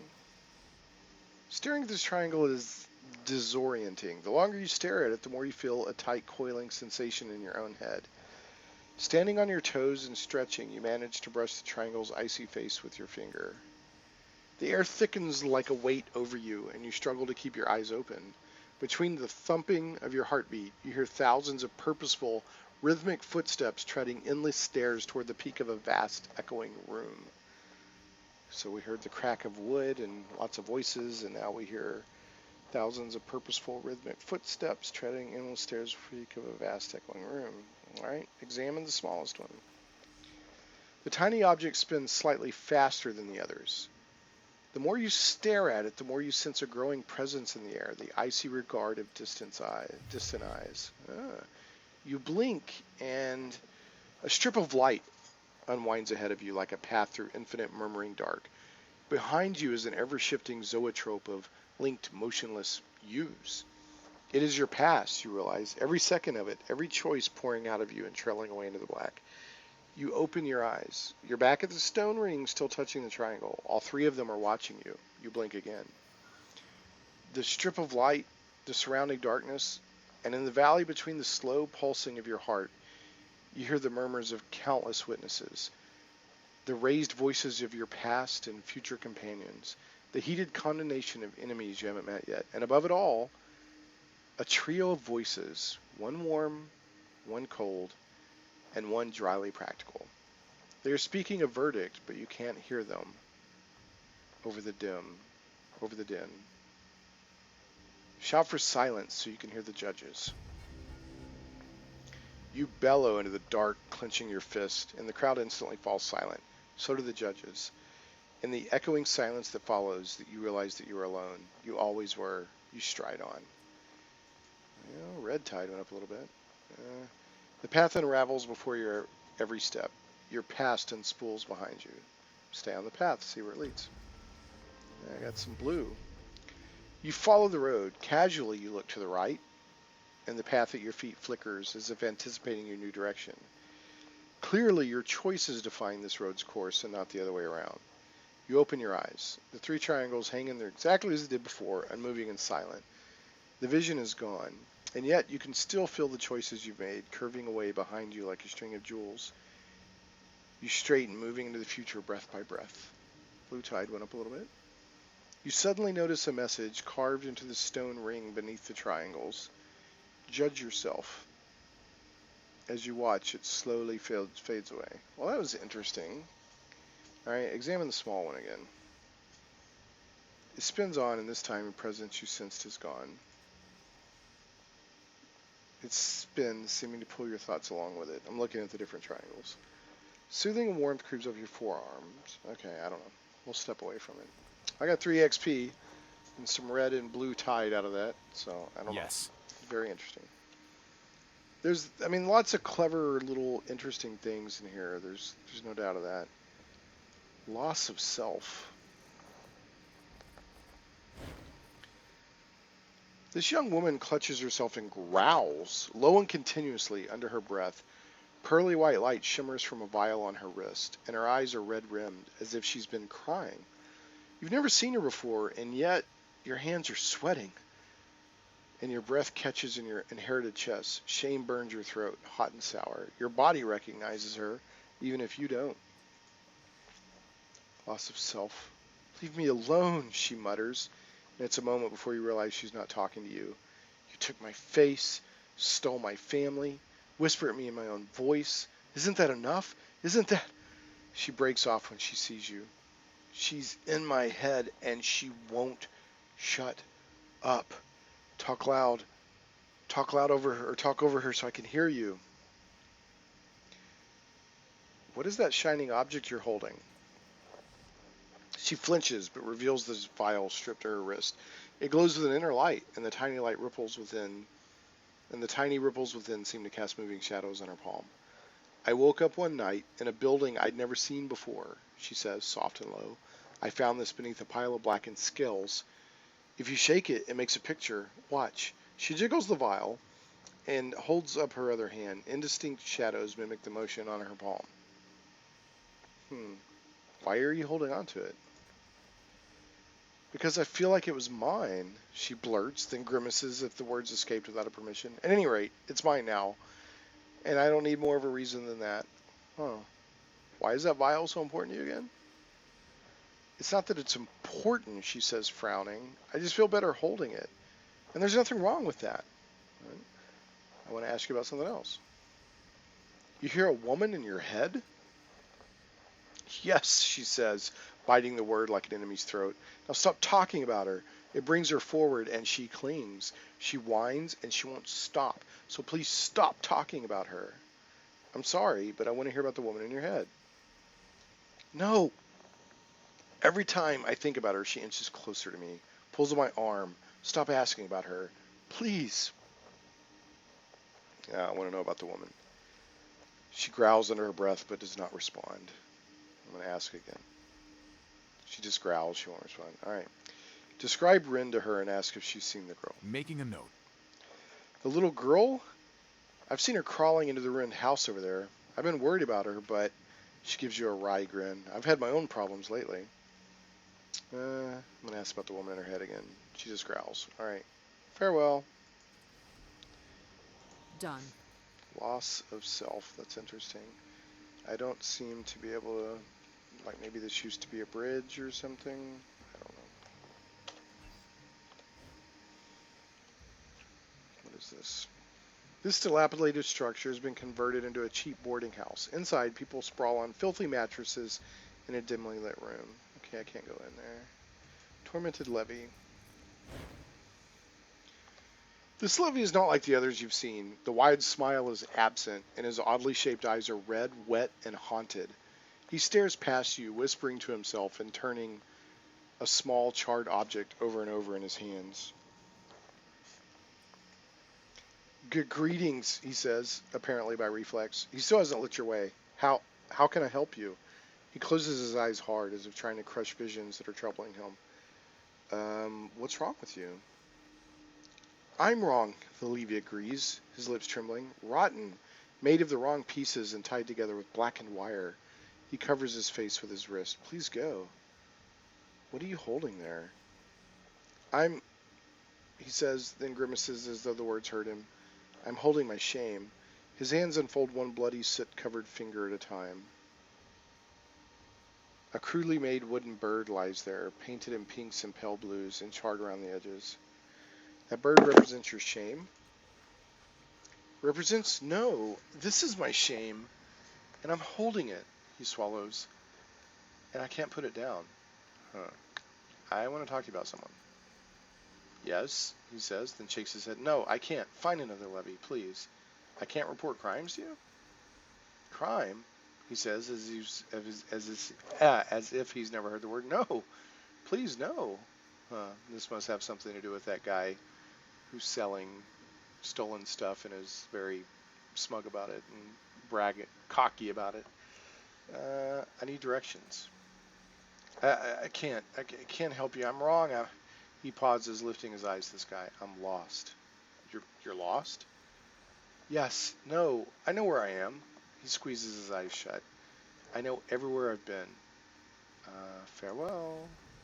A: Staring at this triangle is disorienting. The longer you stare at it, the more you feel a tight, coiling sensation in your own head. Standing on your toes and stretching, you manage to brush the triangle's icy face with your finger. The air thickens like a weight over you, and you struggle to keep your eyes open. Between the thumping of your heartbeat, you hear thousands of purposeful, rhythmic footsteps treading endless stairs toward the peak of a vast, echoing room. So we heard the crack of wood and lots of voices, and now we hear thousands of purposeful, rhythmic footsteps treading endless stairs toward the peak of a vast, echoing room. All right, examine the smallest one. The tiny object spins slightly faster than the others. The more you stare at it, the more you sense a growing presence in the air, the icy regard of distant eyes. You blink, and a strip of light unwinds ahead of you like a path through infinite murmuring dark. Behind you is an ever-shifting zoetrope of linked, motionless yous. It is your past, you realize, every second of it, every choice pouring out of you and trailing away into the black. You open your eyes. You're back at the stone ring, still touching the triangle. All three of them are watching you. You blink again. The strip of light, the surrounding darkness, and in the valley between the slow pulsing of your heart, you hear the murmurs of countless witnesses, the raised voices of your past and future companions, the heated condemnation of enemies you haven't met yet, and above it all, a trio of voices, one warm, one cold, and one dryly practical. They are speaking a verdict, but you can't hear them over the din. Shout for silence so you can hear the judges. You bellow into the dark, clenching your fist, and the crowd instantly falls silent. So do the judges. In the echoing silence that follows, that you realize that you are alone. You always were. You stride on. Well, red tide went up a little bit. The path unravels before your every step. Your past unspools behind you. Stay on the path, see where it leads. I got some blue. You follow the road. Casually, you look to the right, and the path at your feet flickers as if anticipating your new direction. Clearly, your choices define this road's course and not the other way around. You open your eyes. The three triangles hang in there exactly as they did before, unmoving and silent. The vision is gone. And yet, you can still feel the choices you've made, curving away behind you like a string of jewels. You straighten, moving into the future breath by breath. Blue tide went up a little bit. You suddenly notice a message carved into the stone ring beneath the triangles. Judge yourself. As you watch, it slowly fades away. Well, that was interesting. All right, examine the small one again. It spins on, and this time the presence you sensed is gone. It spins, seeming to pull your thoughts along with it. I'm looking at the different triangles. Soothing and warmth creeps up your forearms. Okay, I don't know. We'll step away from it. I got 3 XP and some red and blue tide out of that, so I don't know. Very interesting. There's, lots of clever little interesting things in here. There's no doubt of that. Loss of self. This young woman clutches herself and growls, low and continuously, under her breath. Pearly white light shimmers from a vial on her wrist, and her eyes are red-rimmed, as if she's been crying. You've never seen her before, and yet your hands are sweating, and your breath catches in your inherited chest. Shame burns your throat, hot and sour. Your body recognizes her, even if you don't. Loss of self. Leave me alone, she mutters. And it's a moment before you realize she's not talking to you. You took my face, stole my family, whisper at me in my own voice. Isn't that enough? Isn't that... She breaks off when she sees you. She's in my head, and she won't shut Up. Talk loud. Talk loud over her, or talk over her so I can hear you. What is that shining object you're holding? She flinches, but reveals the vial stripped to her wrist. It glows with an inner light, and the tiny ripples within seem to cast moving shadows on her palm. I woke up one night in a building I'd never seen before, she says, soft and low. I found this beneath a pile of blackened scales. If you shake it, it makes a picture. Watch. She jiggles the vial and holds up her other hand. Indistinct shadows mimic the motion on her palm. Why are you holding on to it? Because I feel like it was mine, she blurts, then grimaces if the words escaped without a permission. At any rate, it's mine now, and I don't need more of a reason than that. Huh. Why is that vial so important to you again? It's not that it's important, she says, frowning. I just feel better holding it. And there's nothing wrong with that. Right? I want to ask you about something else. You hear a woman in your head? Yes, she says, biting the word like an enemy's throat. Now stop talking about her. It brings her forward, and she clings. She whines, and she won't stop. So please stop talking about her. I'm sorry, but I want to hear about the woman in your head. No. Every time I think about her, she inches closer to me, pulls on my arm. Stop asking about her. Please. Yeah, I want to know about the woman. She growls under her breath, but does not respond. I'm going to ask again. She just growls. She won't respond. All right. Describe Rin to her and ask if she's seen the girl.
D: Making a note.
A: The little girl? I've seen her crawling into the ruined house over there. I've been worried about her, but she gives you a wry grin. I've had my own problems lately. I'm going to ask about the woman in her head again. She just growls. All right. Farewell.
B: Done.
A: Loss of self. That's interesting. I don't seem to be able to... Like maybe this used to be a bridge or something. I don't know. What is this? This dilapidated structure has been converted into a cheap boarding house. Inside, people sprawl on filthy mattresses in a dimly lit room. Okay, I can't go in there. Tormented levy. This levy is not like the others you've seen. The wide smile is absent, and his oddly shaped eyes are red, wet, and haunted. He stares past you, whispering to himself and turning a small charred object over and over in his hands. Greetings, he says, apparently by reflex. He still hasn't lit your way. How can I help you? He closes his eyes hard, as if trying to crush visions that are troubling him. What's wrong with you? I'm wrong, the levy agrees, his lips trembling. Rotten, made of the wrong pieces and tied together with blackened wire. He covers his face with his wrist. Please go. What are you holding there? He says, then grimaces as though the words hurt him. I'm holding my shame. His hands unfold one bloody, soot-covered finger at a time. A crudely made wooden bird lies there, painted in pinks and pale blues and charred around the edges. That bird represents your shame? Represents? No, this is my shame, and I'm holding it, he swallows, and I can't put it down. Huh. I want to talk to you about someone. Yes, he says, then shakes his head. No, I can't. Find another levy, please. I can't report crimes to you? Crime? He says, as if he's never heard the word. No, please, no. This must have something to do with that guy who's selling stolen stuff and is very smug about it and cocky about it. I need directions. I can't help you. I'm wrong. He pauses, lifting his eyes to the sky. I'm lost. You're lost? Yes. No. I know where I am. He squeezes his eyes shut. I know everywhere I've been. Farewell.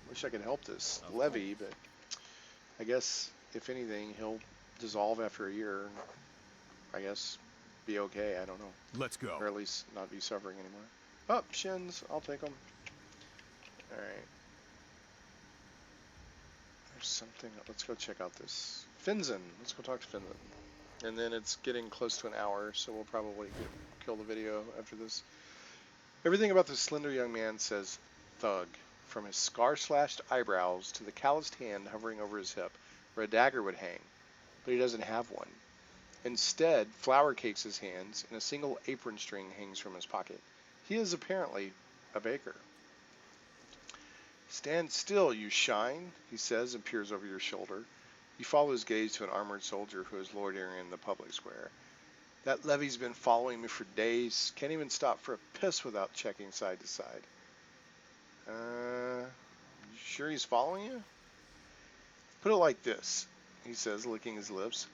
A: Wish I could help this levy, but I guess if anything, he'll dissolve after a year. I guess be okay. I don't know.
D: Let's go.
A: Or at least not be suffering anymore. Oh, shins. I'll take them. All right. There's something. Let's go check out this Finzen. Let's go talk to Finzen. And then it's getting close to an hour, so we'll probably kill the video after this. Everything about this slender young man says thug, from his scar-slashed eyebrows to the calloused hand hovering over his hip. where a dagger would hang, but he doesn't have one. Instead, flour cakes his hands, and a single apron string hangs from his pocket. He is apparently a baker. Stand still, you shine, he says and peers over your shoulder. You follow his gaze to an armored soldier who is loitering in the public square. That levy's been following me for days. Can't even stop for a piss without checking side to side. You sure he's following you? Put it like this, he says, licking his lips.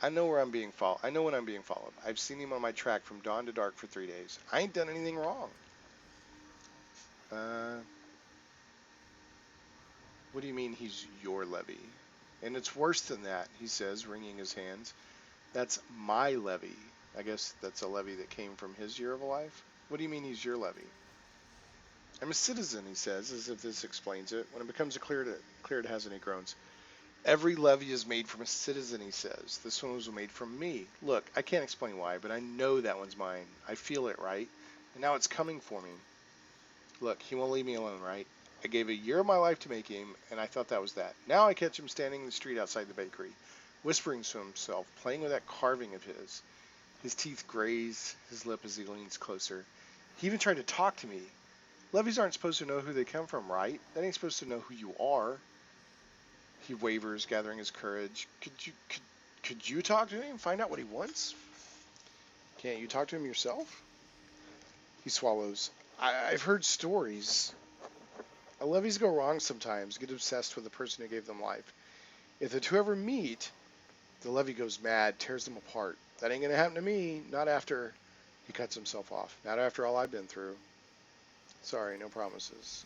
A: I know when I'm being followed. I've seen him on my track from dawn to dark for 3 days. I ain't done anything wrong. What do you mean he's your levy? And it's worse than that, he says, wringing his hands. That's my levy. I guess that's a levy that came from his year of life. What do you mean he's your levy? I'm a citizen, he says, as if this explains it. When it becomes clear it hasn't, he groans. Every levy is made from a citizen, he says. This one was made from me. Look, I can't explain why, but I know that one's mine. I feel it, right? And now it's coming for me. Look, he won't leave me alone, right? I gave a year of my life to make him, and I thought that was that. Now I catch him standing in the street outside the bakery, whispering to himself, playing with that carving of his. His teeth graze his lip as he leans closer. He even tried to talk to me. Levies aren't supposed to know who they come from, right? That ain't supposed to know who you are. He wavers, gathering his courage. Could you talk to him? Find out what he wants? Can't you talk to him yourself? He swallows. I've heard stories. Levies go wrong sometimes, get obsessed with the person who gave them life. If the two ever meet, the levy goes mad, tears them apart. That ain't gonna happen to me. Not after... He cuts himself off. Not after all I've been through. Sorry, no promises.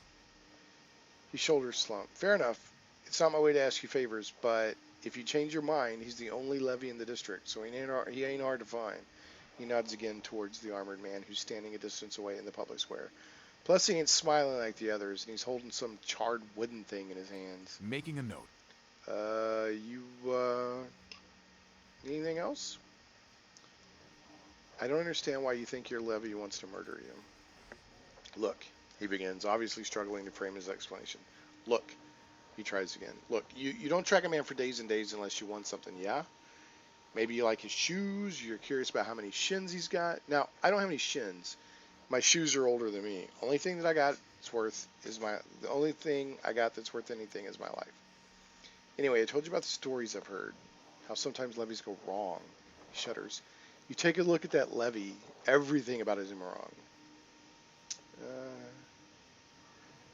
A: His shoulders slump. Fair enough. It's not my way to ask you favors, but if you change your mind, he's the only levy in the district, so he ain't hard to find. He nods again towards the armored man who's standing a distance away in the public square. Plus, he ain't smiling like the others, and he's holding some charred wooden thing in his hands.
D: Making a note.
A: Anything else? I don't understand why you think your levy wants to murder you. Look, he begins, obviously struggling to frame his explanation. Look, he tries again. Look, you don't track a man for days and days unless you want something, yeah? Maybe you like his shoes, you're curious about how many shins he's got. Now, I don't have any shins. My shoes are older than me. The only thing I got that's worth anything is my life. Anyway, I told you about the stories I've heard. How sometimes levies go wrong. He shudders. You take a look at that levy. Everything about it is wrong.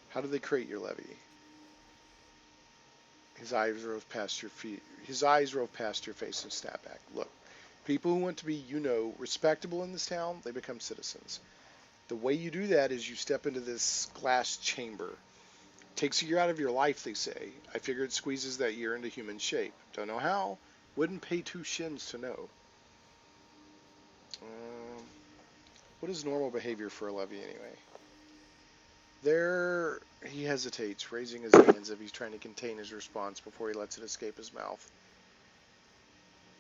A: How do they create your levy? His eyes rove past your face and snap back. Look, people who want to be, respectable in this town, they become citizens. The way you do that is you step into this glass chamber. Takes a year out of your life, they say. I figure it squeezes that year into human shape. Don't know how. Wouldn't pay 2 shins to know. What is normal behavior for a levy anyway? There, he hesitates, raising his hands as if he's trying to contain his response before he lets it escape his mouth.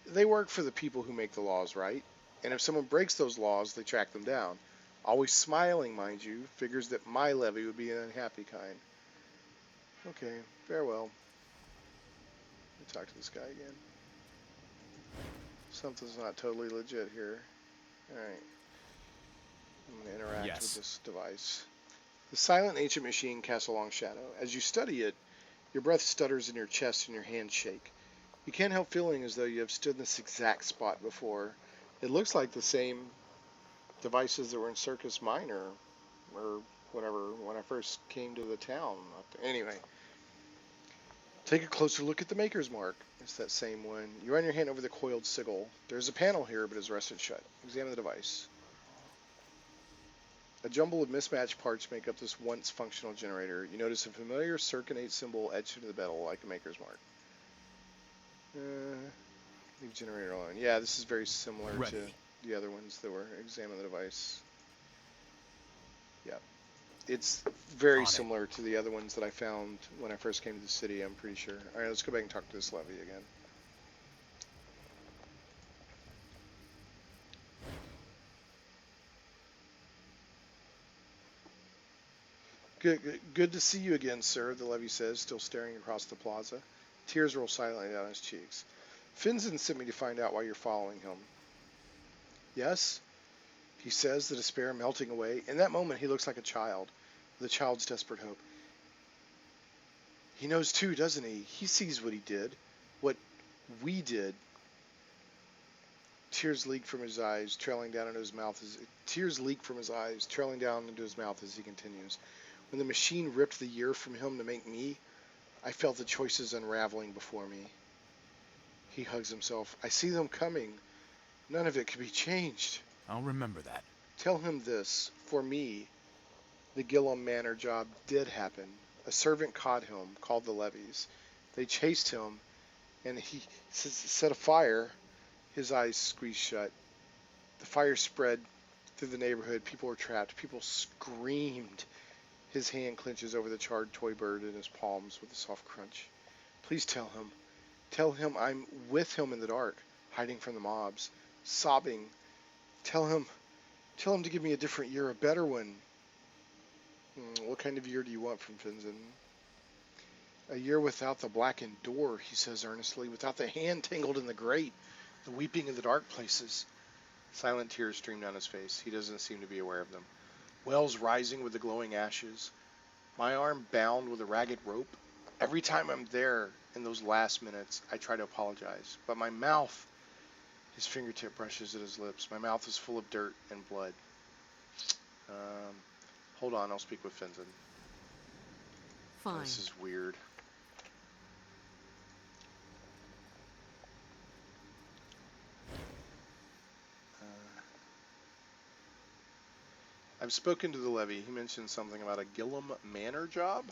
A: They work for the people who make the laws, right? And if someone breaks those laws, they track them down. Always smiling, mind you, figures that my levy would be an unhappy kind. Okay, farewell. Let me talk to this guy again. Something's not totally legit here. Alright. I'm going to interact with this device. The silent ancient machine casts a long shadow. As you study it, your breath stutters in your chest and your hands shake. You can't help feeling as though you have stood in this exact spot before. It looks like the same devices that were in Circus Minor, or whatever, when I first came to the town. Anyway, take a closer look at the maker's mark. It's that same one. You run your hand over the coiled sigil. There's a panel here, but it's rusted shut. Examine the device. A jumble of mismatched parts make up this once functional generator. You notice a familiar circonate symbol etched into the metal like a maker's mark. Leave generator alone. Yeah, this is very similar to the other ones that were examine the device. Yeah. It's very similar to the other ones that I found when I first came to the city, I'm pretty sure. Alright, let's go back and talk to this levy again. Good to see you again, sir, the levy says, still staring across the plaza. Tears roll silently down his cheeks. Finzen sent me to find out why you're following him. Yes? He says, the despair melting away. In that moment, he looks like a child, with a child's desperate hope. He knows too, doesn't he? He sees what he did. What we did. Tears leak from his eyes, trailing down into his mouth as he continues. When the machine ripped the year from him to make me, I felt the choices unraveling before me. He hugs himself. I see them coming. None of it can be changed.
D: I'll remember that.
A: Tell him this. For me, the Gillum Manor job did happen. A servant caught him, called the levies. They chased him, and he set a fire. His eyes squeezed shut. The fire spread through the neighborhood. People were trapped. People screamed. His hand clenches over the charred toy bird in his palms with a soft crunch. Please tell him. Tell him I'm with him in the dark, hiding from the mobs, sobbing. Tell him to give me a different year, a better one. What kind of year do you want from Finzen? A year without the blackened door, he says earnestly, without the hand tangled in the grate, the weeping in the dark places. Silent tears stream down his face. He doesn't seem to be aware of them. Wells rising with the glowing ashes. My arm bound with a ragged rope. Every time I'm there in those last minutes, I try to apologize. But my mouth, his fingertip brushes at his lips. My mouth is full of dirt and blood. Hold on, I'll speak with Finzen.
B: Fine.
A: This is weird. I've spoken to the levy. He mentioned something about a Gillum Manor job.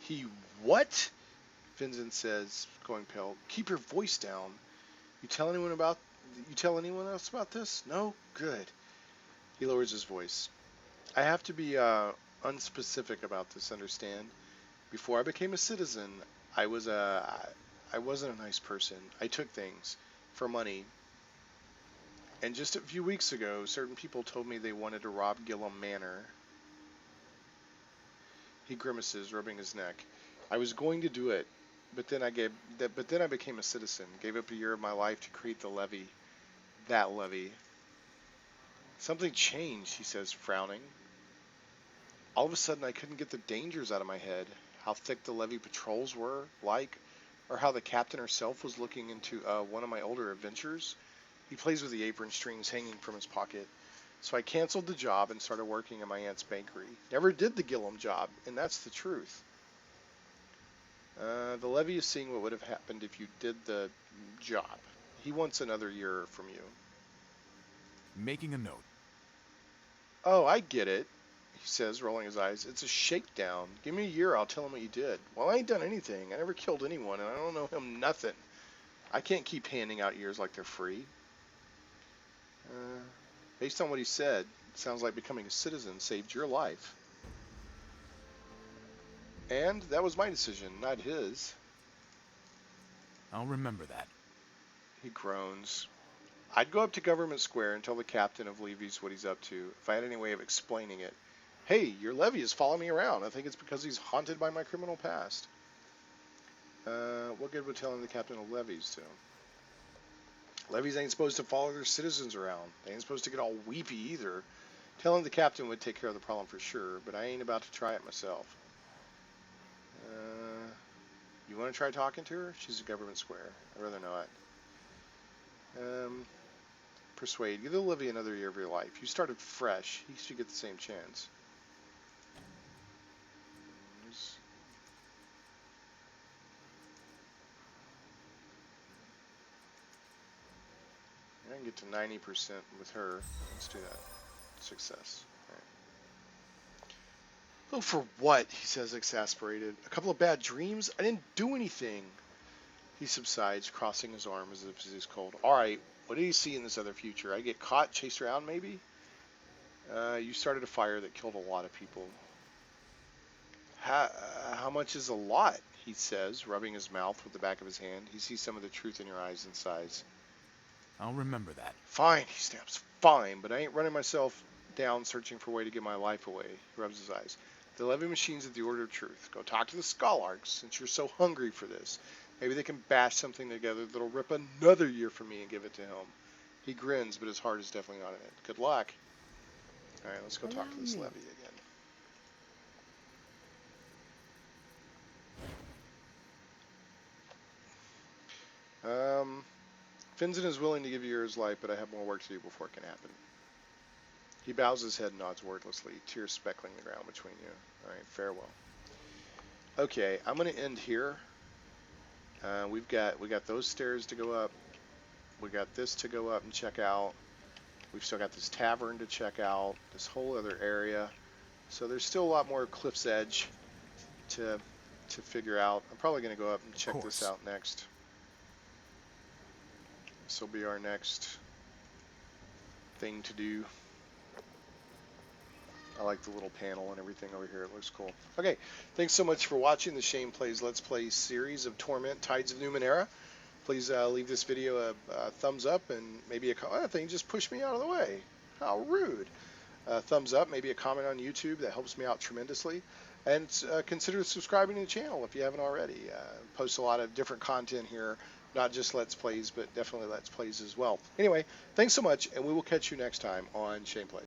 A: He what? Finzen says, going pale. Keep your voice down. You tell anyone else about this? No? Good. He lowers his voice. I have to be unspecific about this, understand? Before I became a citizen, I wasn't a nice person. I took things for money. And just a few weeks ago, certain people told me they wanted to rob Gillum Manor. He grimaces, rubbing his neck. I was going to do it, but then I became a citizen, gave up a year of my life to create the levy. That levy. Something changed, he says, frowning. All of a sudden, I couldn't get the dangers out of my head. How thick the levy patrols were, or how the captain herself was looking into one of my older adventures. He plays with the apron strings hanging from his pocket. So I canceled the job and started working in my aunt's bakery. Never did the Gillum job, and that's the truth. The levy is seeing what would have happened if you did the job. He wants another year from you.
D: Making a note.
A: Oh, I get it, he says, rolling his eyes. It's a shakedown. Give me a year, I'll tell him what you did. Well, I ain't done anything. I never killed anyone, and I don't know him nothing. I can't keep handing out years like they're free. Based on what he said, it sounds like becoming a citizen saved your life. And that was my decision, not his.
D: I'll remember that.
A: He groans. I'd go up to Government Square and tell the captain of levies what he's up to, if I had any way of explaining it. Hey, your levy is following me around. I think it's because he's haunted by my criminal past. What good would telling the captain of levies do? Levies ain't supposed to follow their citizens around. They ain't supposed to get all weepy either. Telling the captain would take care of the problem for sure, but I ain't about to try it myself. You want to try talking to her? She's at Government Square. I'd rather not. Persuade. Give the levy another year of your life. You started fresh. He should get the same chance. I can get to 90% with her. Let's do that. Success. All right. Oh, for what? He says, exasperated. A couple of bad dreams? I didn't do anything. He subsides, crossing his arm as if he's cold. All right, what did he see in this other future? I get caught, chased around, maybe? You started a fire that killed a lot of people. How much is a lot? He says, rubbing his mouth with the back of his hand. He sees some of the truth in your eyes and sighs.
D: I'll remember that.
A: Fine, he snaps. Fine, but I ain't running myself down searching for a way to give my life away. He rubs his eyes. The levy machines at the Order of Truth. Go talk to the Scholarks since you're so hungry for this. Maybe they can bash something together that'll rip another year from me and give it to him. He grins, but his heart is definitely not in it. Good luck. All right, let's go talk to this levy again. Finzen is willing to give you his life, but I have more work to do before it can happen. He bows his head and nods wordlessly, tears speckling the ground between you. All right, farewell. Okay, I'm going to end here. We got those stairs to go up. We got this to go up and check out. We've still got this tavern to check out. This whole other area. So there's still a lot more Cliff's Edge to figure out. I'm probably going to go up and check this out next. This will be our next thing to do. I like the little panel and everything over here. It looks cool. Okay, thanks so much for watching the Shane Plays Let's Play series of Torment, Tides of Numenera. Please leave this video a thumbs up and maybe a comment. That thing just pushed me out of the way. How rude. Thumbs up, maybe a comment on YouTube. That helps me out tremendously. And consider subscribing to the channel if you haven't already. Post a lot of different content here, not just Let's Plays, but definitely Let's Plays as well. Anyway, thanks so much, and we will catch you next time on Shane Plays.